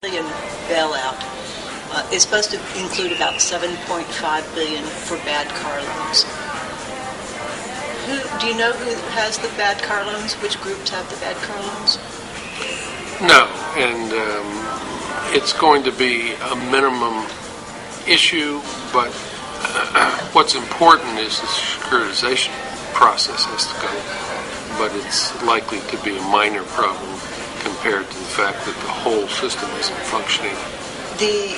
billion bailout is supposed to include about $7.5 billion for bad car loans. Do you know who has the bad car loans? Which groups have the bad car loans? No, and it's going to be a minimum issue, but what's important is the securitization process has to go, but it's likely to be a minor problem compared to the fact that the whole system isn't functioning. The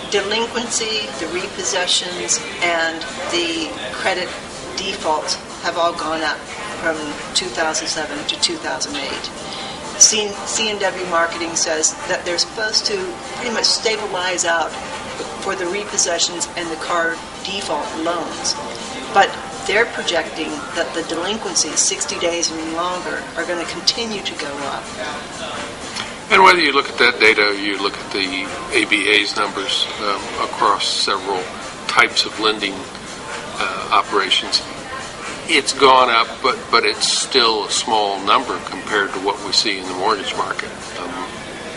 delinquency, the repossessions, and the credit defaults have all gone up from 2007 to 2008. C&W Marketing says that they're supposed to pretty much stabilize out for the repossessions and the car default loans. But they're projecting that the delinquencies, 60 days and longer, are going to continue to go up. And whether you look at that data or you look at the ABA's numbers across several types of lending operations, it's gone up, but it's still a small number compared to what we see in the mortgage market.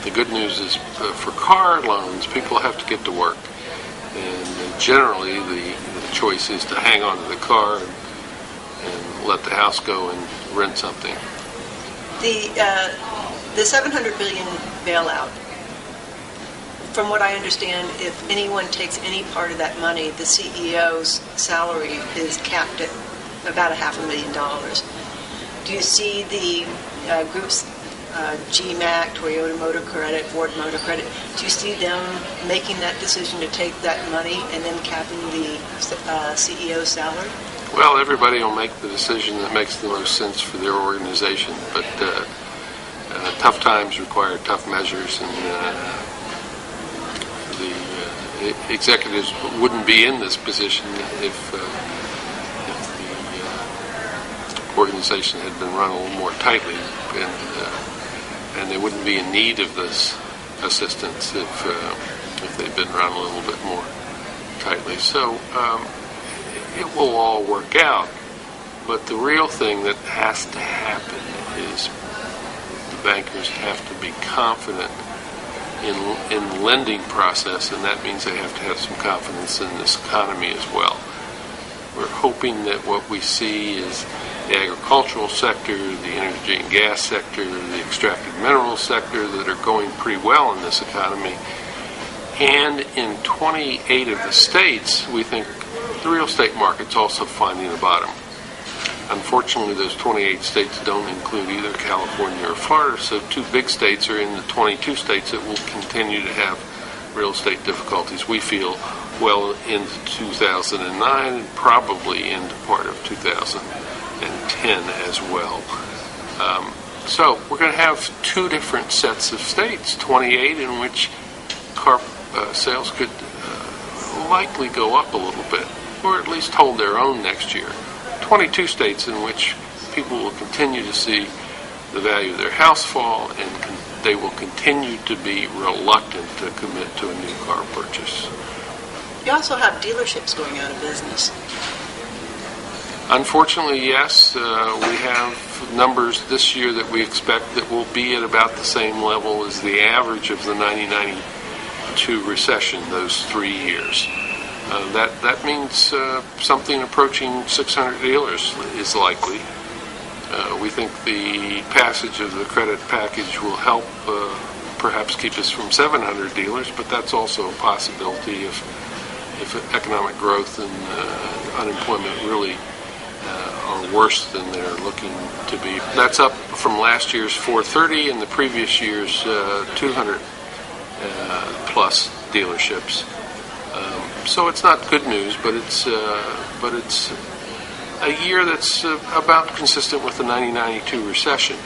The good news is for car loans, people have to get to work. And generally, the choice is to hang on to the car and let the house go and rent something. The $700 billion bailout, from what I understand, if anyone takes any part of that money, the CEO's salary is capped at about $500,000. Do you see the groups, GMAC, Toyota Motor Credit, Ford Motor Credit, do you see them making that decision to take that money and then capping the CEO's salary? Well, everybody will make the decision that makes the most sense for their organization, but tough times require tough measures, and the executives wouldn't be in this position if the organization had been run a little more tightly, and they wouldn't be in need of this assistance if they'd been run a little bit more tightly. So it will all work out, but the real thing that has to happen is the bankers have to be confident in the lending process, and that means they have to have some confidence in this economy as well. We're hoping that what we see is the agricultural sector, the energy and gas sector, the extracted mineral sector that are going pretty well in this economy. And in 28 of the states, we think the real estate market's also finding a bottom. Unfortunately, those 28 states don't include either California or Florida, so two big states are in the 22 states that will continue to have real estate difficulties, we feel, well into 2009 and probably into part of 2010 as well. So we're going to have two different sets of states, 28 in which car sales could likely go up a little bit, or at least hold their own next year. 22 states in which people will continue to see the value of their house fall, and they will continue to be reluctant to commit to a new car purchase. You also have dealerships going out of business. Unfortunately, yes. We have numbers this year that we expect that will be at about the same level as the average of the 1992 recession, those 3 years. That means something approaching 600 dealers is likely. We think the passage of the credit package will help perhaps keep us from 700 dealers, but that's also a possibility if economic growth and unemployment really are worse than they're looking to be. That's up from last year's 430 and the previous year's 200 plus dealerships. So it's not good news, but it's a year that's about consistent with the 1992 recession.